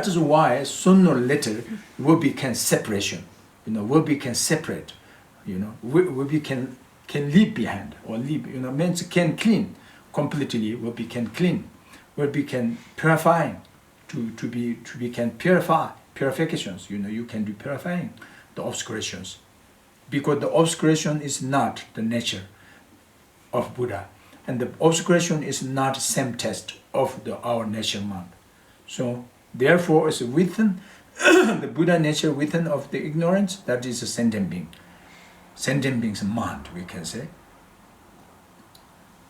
that is why sooner or later will become separation. Will become separate. Will become can leave behind or leave. Means can clean completely. Will become clean. Will become purifying. To become purifications. You can do purifying the obscurations, because the obscuration is not the nature of Buddha, and the obscuration is not same test of our nature mind. So therefore, it's within the Buddha nature within of the ignorance, that is a sentient being. Sentient being's mind, we can say.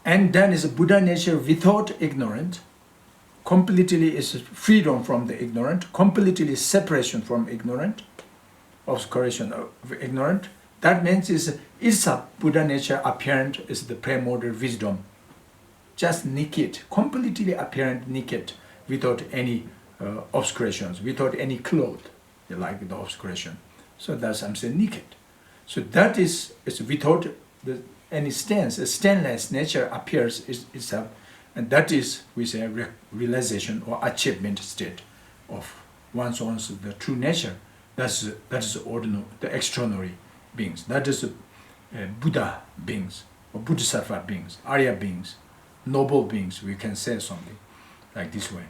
And then is a Buddha nature without ignorance, completely is freedom from the ignorant, completely separation from ignorant, obscuration of ignorant. That means is a Buddha nature apparent is the primordial wisdom, just naked, completely apparent naked, without any obscurations, without any cloth, like the obscuration. So that's I'm saying naked. So that is without any stains. A stainless nature appears itself, and that is we say realization or achievement state of one's own the true nature. That is ordinary, the extraordinary beings. That is Buddha beings or Bodhisattva beings, Arya beings, noble beings. We can say something like this way.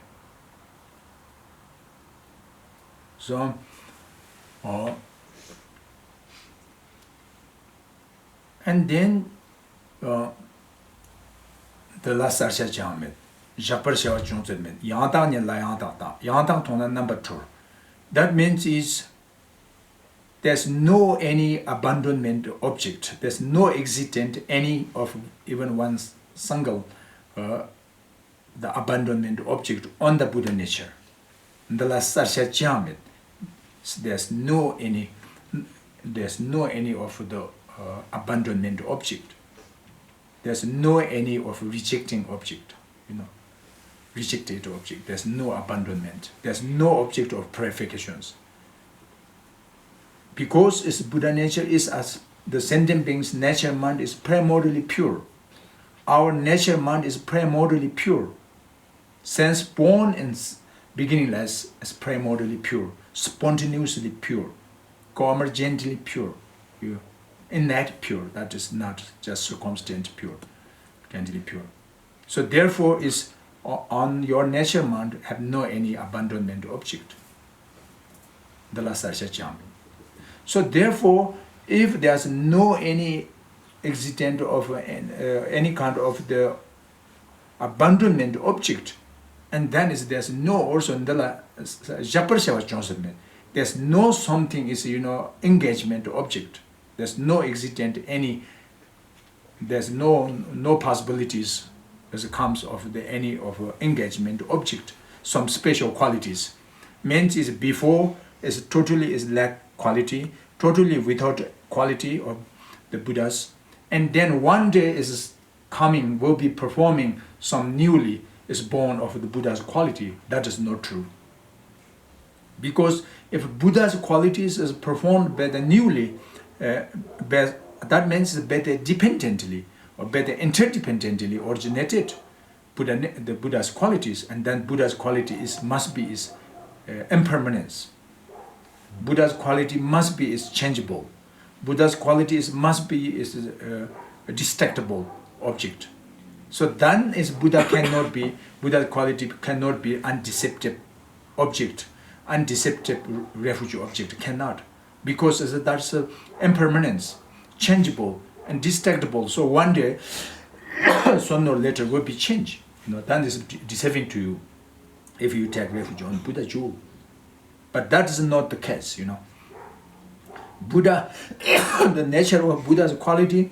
So, and then the last Arsha Jamet, Japar Shava Junset, Yantang and Layantata, Yantang Tona number 2. That means is there's no any abandonment object. There's no existent any of even one single the abandonment object on the Buddha nature. The last Arsha Jamet. There's no any of the abandonment object. There's no any of rejecting object, rejected object. There's no abandonment. There's no object of purifications. Because its Buddha nature is as the sentient being's nature mind is primordially pure. Our nature mind is primordially pure. Sense born and beginningless is primordially pure, spontaneously pure, convergently pure, innate pure. That is not just circumstant pure, gently pure. So therefore, is on your nature mind have no any abandonment object. The last Jami. So therefore, if there's no any existent of any kind of the abandonment object, and then there's no also in the there's no something is engagement object. There's no existent any. There's no possibilities as it comes of the any of engagement object. Some special qualities. Means is before is totally is lack quality, totally without quality of the Buddhas, and then one day is coming will be performing some newly is born of the Buddha's quality. That is not true. Because if Buddha's qualities is performed better newly, that means better dependently or better interdependently originated the Buddha's qualities, and then Buddha's quality must be impermanence. Buddha's quality must be changeable. Buddha's qualities must be a destructible object. So then Buddha's quality cannot be undeceptive object, undeceptive refuge object, cannot, because that's impermanence, changeable and destructible. So one day, sooner or later will be changed. That is deceiving to you if you take refuge on Buddha jewel. But that is not the case, Buddha, the nature of Buddha's quality,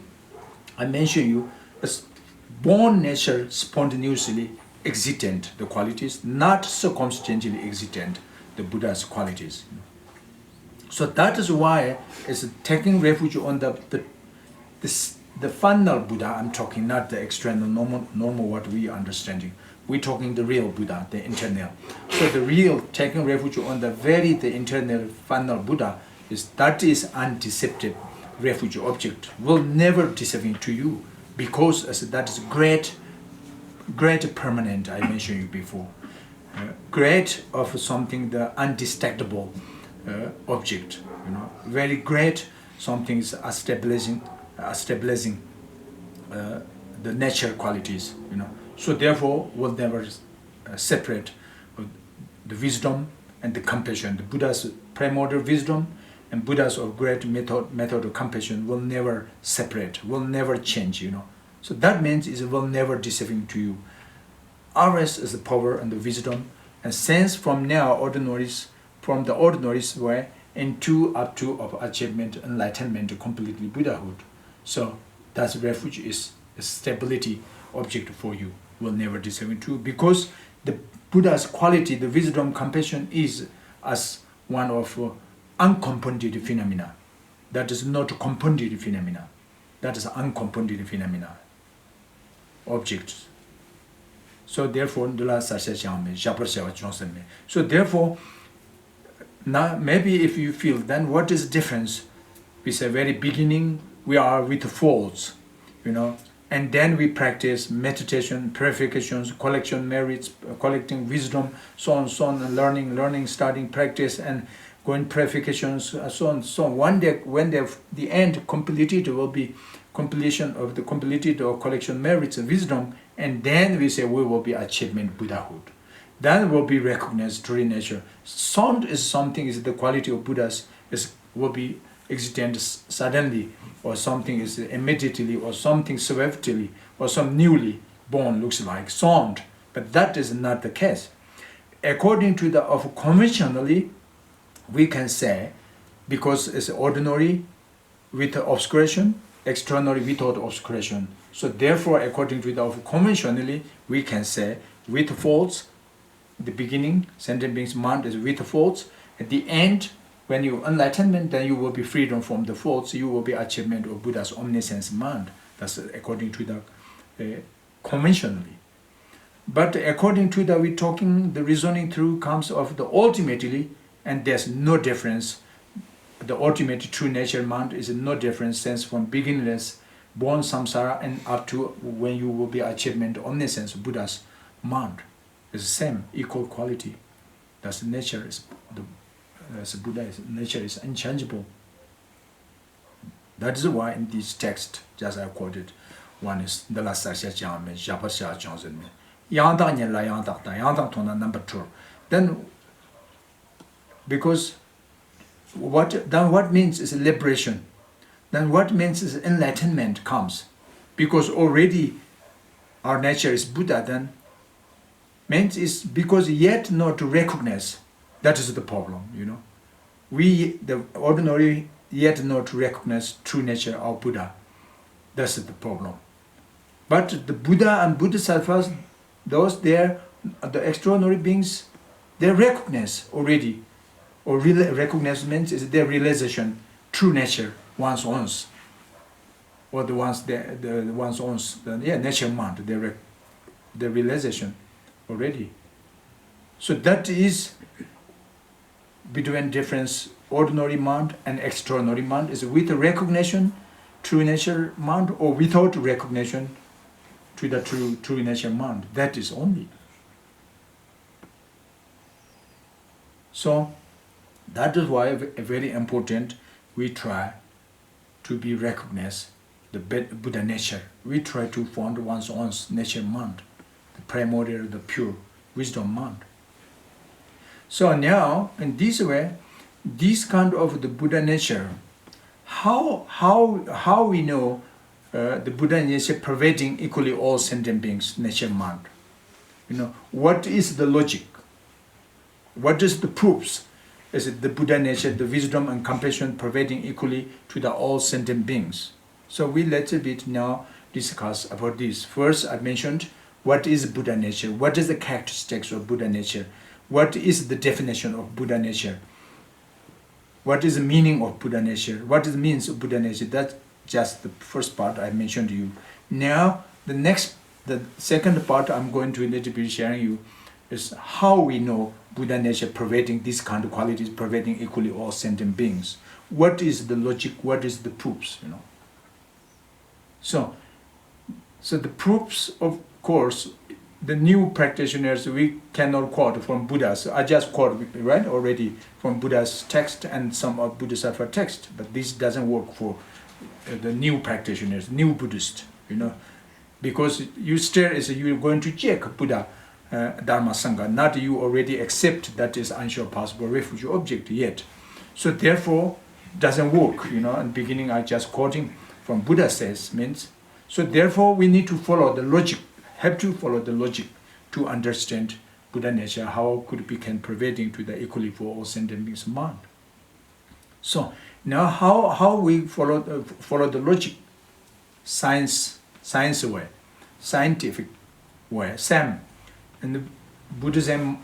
I mentioned you, is born nature spontaneously existent, the qualities, not circumstantially existent, the Buddha's qualities. So that is why it's taking refuge on the final Buddha I'm talking, not the external normal what we are understanding. We're talking the real Buddha, the internal. So the real taking refuge on the internal final Buddha is undeceptive refuge object, will never deceiving to you, because that is great permanent, I mentioned you before. great of something, the undetectable object, very great something is stabilizing the natural qualities, So therefore, we'll never separate the wisdom and the compassion. The Buddha's primordial wisdom and Buddha's of great method of compassion will never separate, will never change, So that means it will never deceiving to you. Ours is the power and the wisdom, and sense from now from the ordinaries way into up to of achievement, enlightenment, completely Buddhahood. So that refuge is a stability object for you, will never deceive to you, because the Buddha's quality, the wisdom, compassion is as one of uncompounded phenomena. That is not compounded phenomena. That is uncompounded phenomena, objects. So therefore, so therefore, now maybe if you feel, then what is the difference? We say very beginning, we are with faults, and then we practice meditation, purifications, collection merits, collecting wisdom, so on, and learning, studying, practice, and going purifications, so on. So one day, when the end completed, will be completion of the completed or collection merits and wisdom, and then we say we will be achievement Buddhahood. Then will be recognized true nature. Sound is something, is the quality of Buddhas, will be existent suddenly, or something is immediately, or something swiftly, or some newly born looks like sound. But that is not the case. According to the of conventionally, we can say, because it's ordinary with obscuration, externally without obscuration. So therefore, according to the of conventionally, we can say with faults, the beginning, sentient being's mind is with faults. At the end, when you enlightenment, then you will be freedom from the faults. You will be achievement of Buddha's omniscience mind. That's according to the conventionally. But according to the the reasoning through comes of the ultimately, and there's no difference. The ultimate true nature mind is no difference since from beginningless, born samsara, and up to when you will be achievement omniscience of Buddha's mind. It's the same, equal quality. That's nature is as Buddha is, nature is unchangeable. That is why in this text, just I quoted, one is the last number 2. Then, because what means is liberation. Then what means is enlightenment comes. Because already our nature is Buddha, then means is because yet not to recognize. That is the problem, We, the ordinary, yet not to recognize true nature of Buddha. That's the problem. But the Buddha and Bodhisattvas, those there, the extraordinary beings, they recognize already. Or recognition is their realization, true nature, one's own. Or the one's own, nature mind, their realization already. So that is between difference, ordinary mind and extraordinary mind, is with recognition, true nature mind, or without recognition to the true nature mind. That is only. So that is why very important we try to be recognized the Buddha nature. We try to find one's own nature mind, the primordial, the pure wisdom mind. So now, in this way, this kind of the Buddha nature, how we know the Buddha nature pervading equally all sentient beings, nature mind? What is the logic? What is the proofs? Is it the Buddha nature, the wisdom and compassion pervading equally to the all sentient beings? So we little bit now discuss about this. First, I mentioned what is Buddha nature, what is the characteristics of Buddha nature, what is the definition of Buddha nature, what is the meaning of Buddha nature, what is the means of Buddha nature. That's just the first part I mentioned to you. Now, the second part I'm going to a little bit sharing you is how we know Buddha nature pervading these kind of qualities, pervading equally all sentient beings. What is the logic? What is the proofs? So the proofs, of course, the new practitioners, we cannot quote from Buddha's. I just quote, right, already from Buddha's text and some of Bodhisattva text, but this doesn't work for the new practitioners, new Buddhists, because you still is you're going to check Buddha, Dharma, Sangha, not you already accept that is unsure possible refuge object yet. So therefore, doesn't work, In the beginning, I just quoting from Buddha says means. So therefore, we need to follow the logic. Have to follow the logic to understand Buddha nature, how could it become pervading to the equally for all sentient beings mind. So now how we follow the logic, science way, scientific way, Sam, and the Buddhism,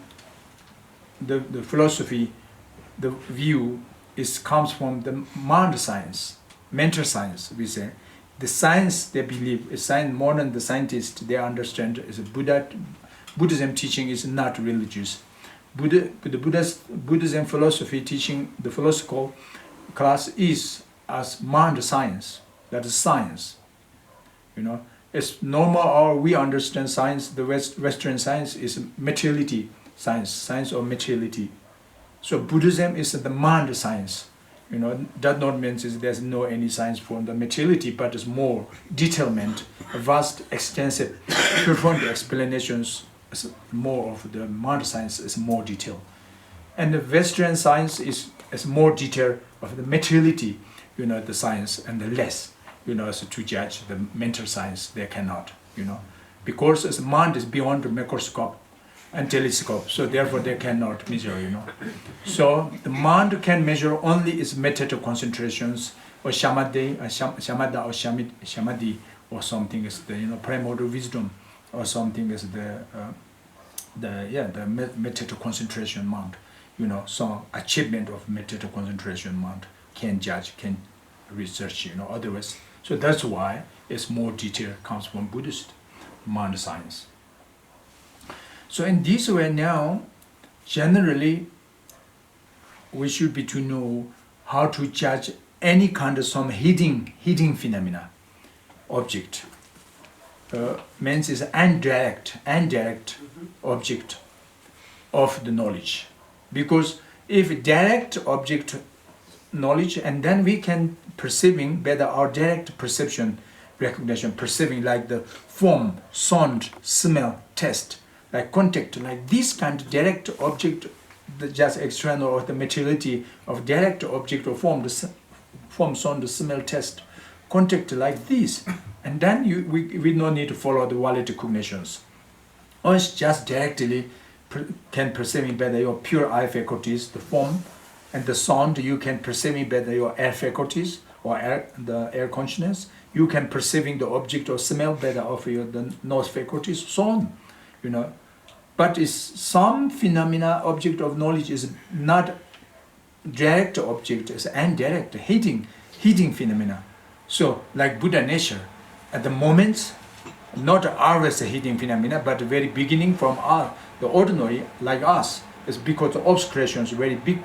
the philosophy, the view comes from the mind science, mental science, we say. The science they believe is science more than the scientists they understand is Buddhism teaching is not religious. Buddhism philosophy teaching, the philosophical class is as mind science. That is science. It's normal or we understand science, the Western science is materiality science, science of materiality. So Buddhism is the mind science. That not means there's no any science for the materiality, but it's more detailment, vast, extensive, profound explanations. More of the mind science is more detail, and the Western science is more detail of the materiality. The science and the less. So to judge the mental science, they cannot. Because its mind is beyond the microscope and telescope, so therefore they cannot measure, So the mind can measure only its method concentrations, or shamadhi, shamada or shamadhi, or something is the primordial wisdom, or something is the method concentration mind, some achievement of method concentration mind can judge, can research, otherwise. So that's why it's more detail comes from Buddhist mind science. So in this way now, generally, we should be to know how to judge any kind of some hidden phenomena, object. Means is indirect object of the knowledge. Because if direct object knowledge, and then we can perceiving better our direct perception, recognition, perceiving like the form, sound, smell, taste, like contact, like this kind of direct object, the just external or the materiality of direct object or form, the form, sound, the smell, taste, contact like this, and then we no need to follow the wallet cognitions. Or it's just directly can perceive better your pure eye faculties, the form, and the sound. You can perceive better your air faculties or the air consciousness. You can perceiving the object or smell better of the nose faculties, so on, But is some phenomena, object of knowledge is not direct object, it's indirect, hidden phenomena. So, like Buddha nature, at the moment, not always a hidden phenomena, but the very beginning from the ordinary, like us, is because the obscuration is very big,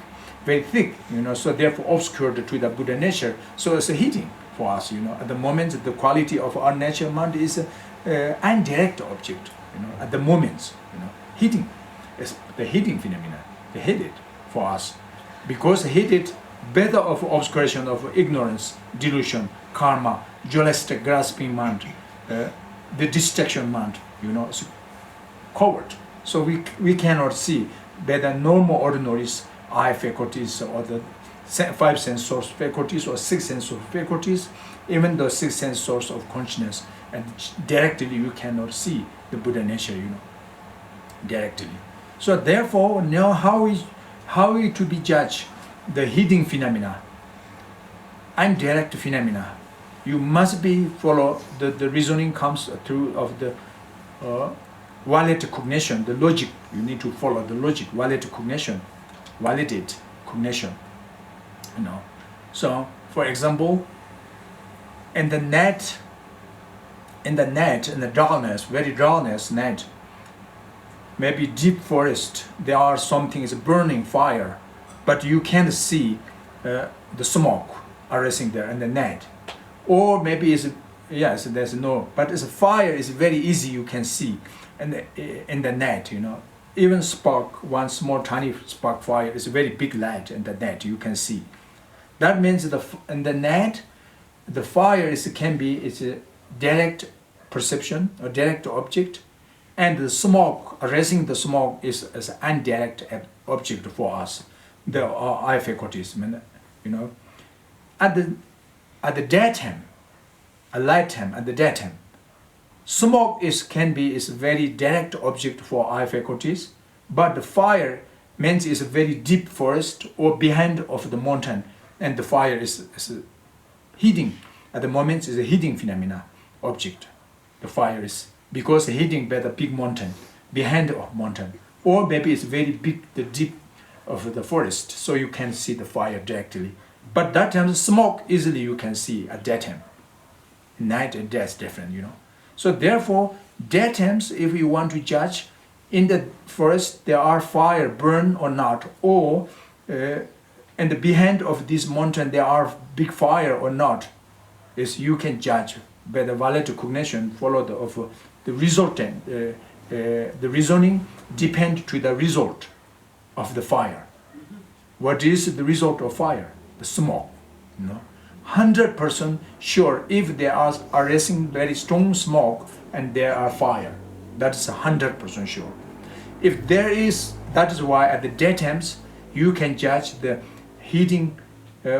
very thick, so therefore obscured to the Buddha nature. So it's a hidden for us, At the moment, the quality of our nature mind is indirect object, at the moment, hidden is the hidden phenomena, the hidden for us, because hidden better of obscuration of ignorance, delusion, karma, dualistic grasping mind, the distraction mind, it's covered. So we cannot see better normal ordinaries, eye faculties or the five sense source faculties or six sense source faculties, even the six sense source of consciousness, and directly you cannot see the Buddha nature, directly. So therefore, now how is to be judged the hidden phenomena and direct phenomena? You must be follow the reasoning comes through of the valid cognition, the logic. You need to follow the logic, valid cognition, validate cognition. So for example, in the darkness, very darkness net, maybe deep forest, there are something is burning fire, but you can't see the smoke arising there in the net. Or maybe it's yes, there's no, but it's fire is very easy, you can see, and in the net, you know, even spark, one small tiny spark fire is a very big light in the net, you can see. That means in the net, the fire can be a direct perception or direct object, and the smoke, erasing the smoke is an indirect object for us, the eye faculties, you know. At the daytime, a light time at the daytime, smoke can be a very direct object for eye faculties, but the fire means is a very deep forest or behind of the mountain, and the fire is heating. At the moment is a heating phenomena object. The fire is because heating by the big mountain, behind of mountain, or maybe it's very big, the deep of the forest, so you can see the fire directly. But that time smoke easily you can see at daytime. Night and day is different, you know. So therefore, daytimes, if you want to judge in the forest there are fire burn or not, or in the behind of this mountain there are big fire or not, is you can judge by the valid cognition follow the resultant. The reasoning depend to the result of the fire. What is the result of fire? The smoke, you know. 100% sure if there are rising very strong smoke and there are fire, that's 100% sure. If there is, that is why at the daytimes you can judge the heating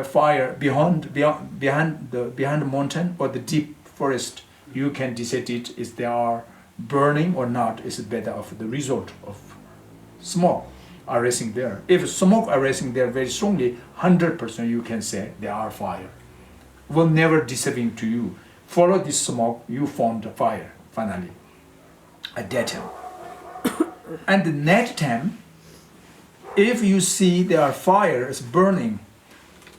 fire behind the mountain or the deep forest. You can decide it is they are burning or not. Is better of the result of smoke arising there. If smoke arising there very strongly, 100% you can say they are fire. Will never deceiving to you. Follow this smoke, you found the fire finally at that time. And the night time, if you see there are fires burning,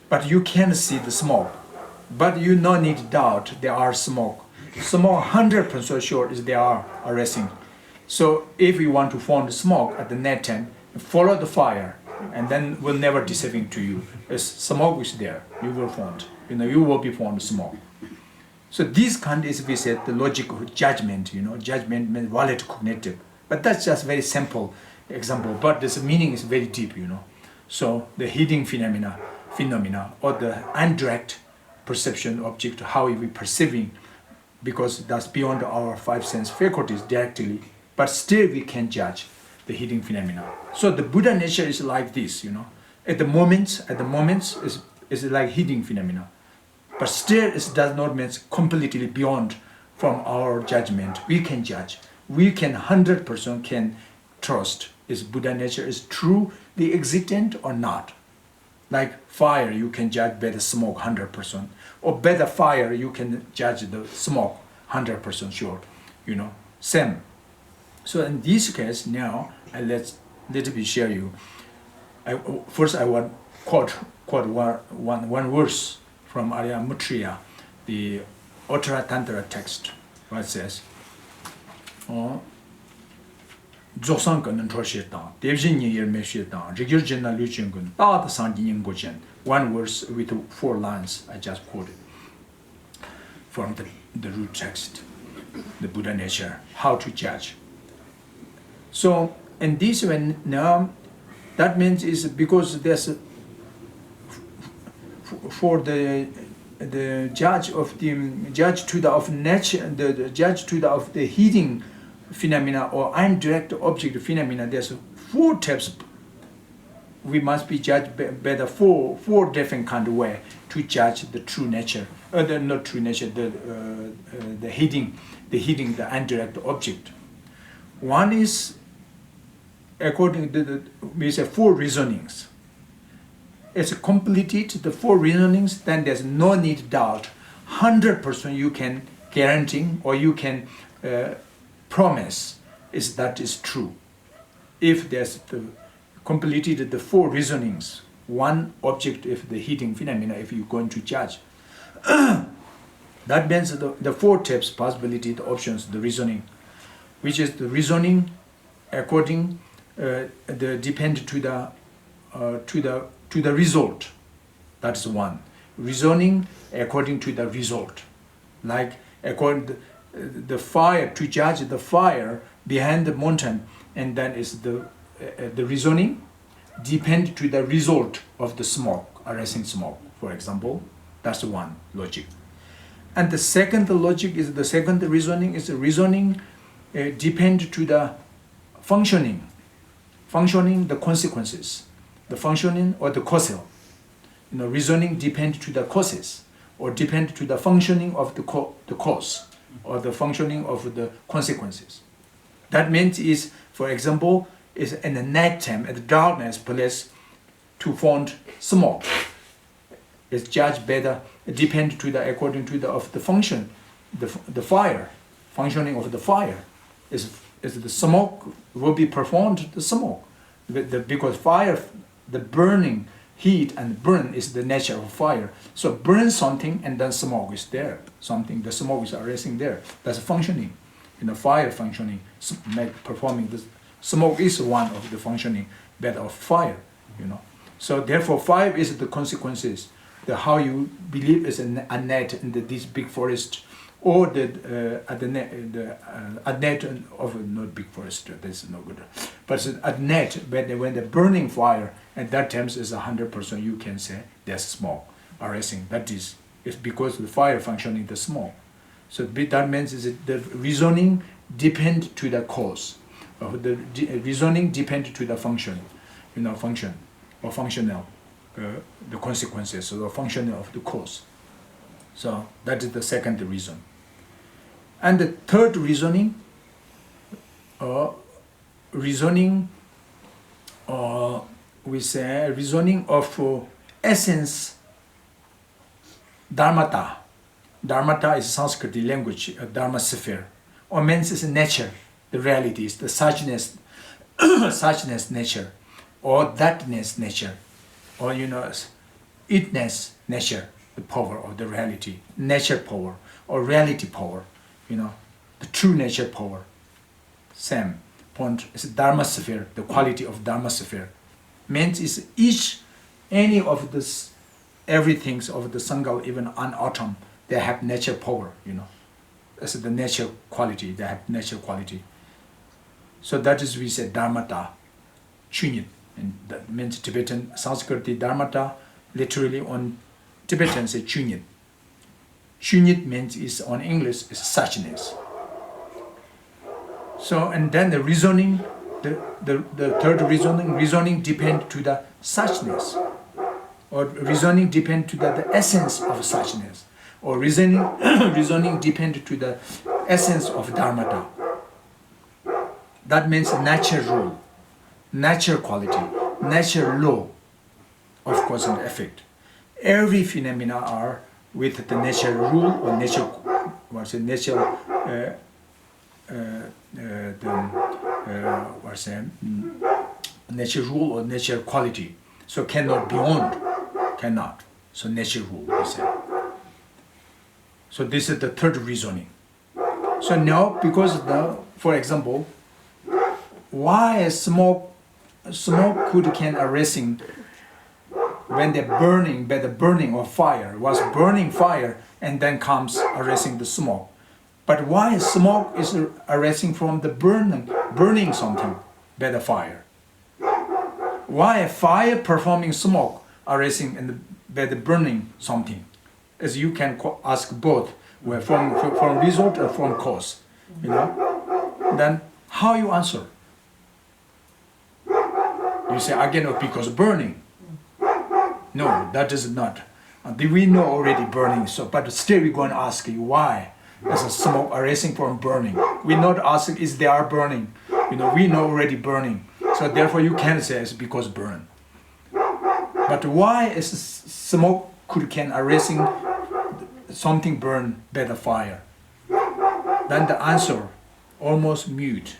but you can't see the smoke, but you no need doubt there are smoke. Smoke 100% sure is they are arising. So if you want to find the smoke at the night time, follow the fire, and then will never deceiving to you. As smoke is there, you will find. You know, you will be found smoke. So this kind is, we said, the logical judgment. You know, judgment means valid cognitive. But that's just very simple example. But this meaning is very deep. You know, so the heating phenomena, or the indirect perception object, how we perceiving, because that's beyond our five sense faculties directly. But still we can judge the heating phenomena. So the Buddha nature is like this. You know, at the moments is like heating phenomena. But still it does not mean completely beyond from our judgment. We can judge. We can 100% can trust is Buddha nature is true, the existent or not. Like fire, you can judge by the smoke 100%. Or by the fire, you can judge the smoke 100% sure. You know, same. So in this case now, let me share you. First I want quote one verse from Arya Maitreya, the Uttara Tantra text. What it says? One verse with 4 lines I just quoted from the root text, the Buddha nature, how to judge. So in this one now, that means is because there's for the judge of nature, the judge to the of the heating phenomena or indirect object phenomena. There's 4 types. We must be judged by the four different kind of way to judge the true nature, not true nature, the heating, the indirect object. One is according to we say 4 reasonings. It's completed the 4 reasonings, then there's no need doubt. 100% you can guarantee or you can promise is that is true. If there's completed the 4 reasonings, one object, if the heating phenomena, if you're going to judge, that means the 4 types possibility, the options, the reasoning, which is the reasoning according the depend to the result. That is one. Reasoning according to the result. Like according to the fire, to judge the fire behind the mountain, and then is the reasoning depend to the result of the smoke, arising smoke, for example. That's one logic. And the second logic is the second reasoning is the reasoning depend to the functioning, the consequences, the functioning or the causal. Reasoning depend to the causes or depend to the functioning of the cause or the functioning of the consequences. That means is, for example, is in the night time at the darkness place to form smoke. Is judged better depend to the according to the of the function, the fire, functioning of the fire is the smoke will be performed the smoke, because fire, the burning heat and burn is the nature of fire. So burn something and then smoke is there. Something the smoke is arising there. That's functioning. Fire functioning, performing the smoke is one of the functioning better of fire. So therefore, fire is the consequences. The how you believe is a net in this big forest, or a net of not big forest. That's no good. But a net when the burning fire at that time is 100%. You can say there's smoke arising. That is because the fire functioning the smoke. So that means is the reasoning depend to the cause. The reasoning depend to the function, function or functional. The consequences or the function of the cause. So that is the second reason. And the third reasoning, we say reasoning of essence, dharmata. Dharmata is Sanskrit language, dharma sphere, or means is nature, the realities, the suchness, suchness nature, or thatness nature. Or itness nature, the power of the reality, nature power or reality power, the true nature power. Same point is dharma sphere, the quality of dharma sphere. Means is any of this, everything of the Sangal, even an atom, they have nature power, That's the nature quality, they have nature quality. So that is we say dharmata, chunyit. And that means Tibetan Sanskrit dharmata, literally on Tibetan say chunyit. Chunyit means is on English is suchness. So and then the reasoning, the third reasoning depend to the suchness, or reasoning depend to the essence of suchness, or reasoning depend to the essence of dharmata. That means nature rule. Nature quality, nature law of cause and effect. Every phenomena are with the nature rule or nature, nature rule or nature quality. So cannot beyond, cannot. So nature rule, we say. So this is the third reasoning. So now, because for example, why smoke can arising when the burning, by the burning of fire, was burning fire and then comes arising the smoke. But why smoke is arising from the burning something by the fire? Why fire performing smoke arising by the burning something? As you can ask both, from result and from cause, Then how you answer? You say again, because burning. No, that is not. We know already burning, but still we're going to ask you why. There's a smoke arising from burning. We not ask is they are burning. We know already burning. So therefore you can say it's because burn. But why is smoke can arising something burn by the fire? Then the answer almost mute,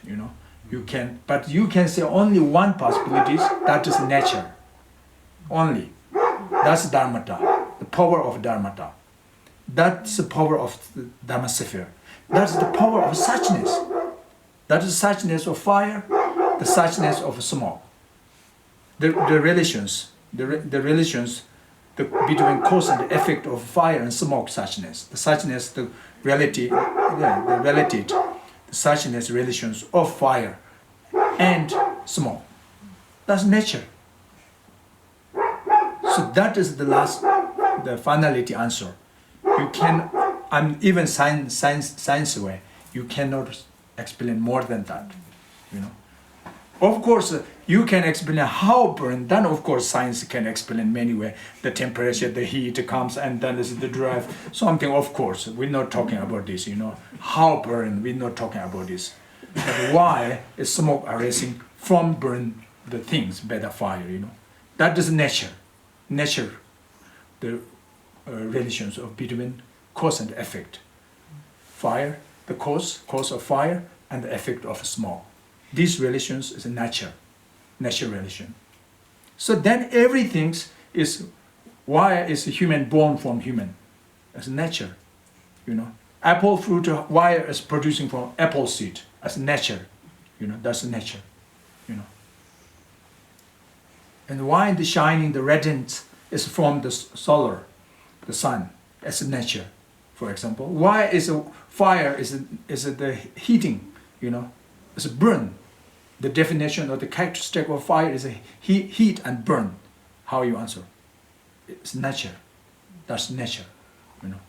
But you can say only one possibility, that is nature. Only. That's dharmata, the power of dharmata. That's the power of the dharma sphere. That's the power of suchness. That is suchness of fire, the suchness of smoke. The relations between cause and effect of fire and smoke suchness. The suchness, the suchness relations of fire and smoke. That's nature. So that is the finality answer. You can, even science way, you cannot explain more than that, you know. Of course, you can explain how burn, then of course science can explain many ways. The temperature, the heat comes, and then this is the drive, something, of course. We're not talking about this, you know. How burn, we're not talking about this. But why is smoke arising from burn the things by the fire, you know. That is nature. Nature, the relations of between cause and effect. Fire, the cause of fire, and the effect of smoke. These relations is a nature relation. So then everything is, why is a human born from human? As nature, you know. Apple fruit, why is producing from apple seed? As nature, you know, that's nature, you know. And why the shining, the radiance is from the solar, the sun, as nature, for example. Why is a fire, is the heating, you know, it's a burn. The definition or the characteristic of fire is a heat and burn. How you answer? It's nature. That's nature, you know.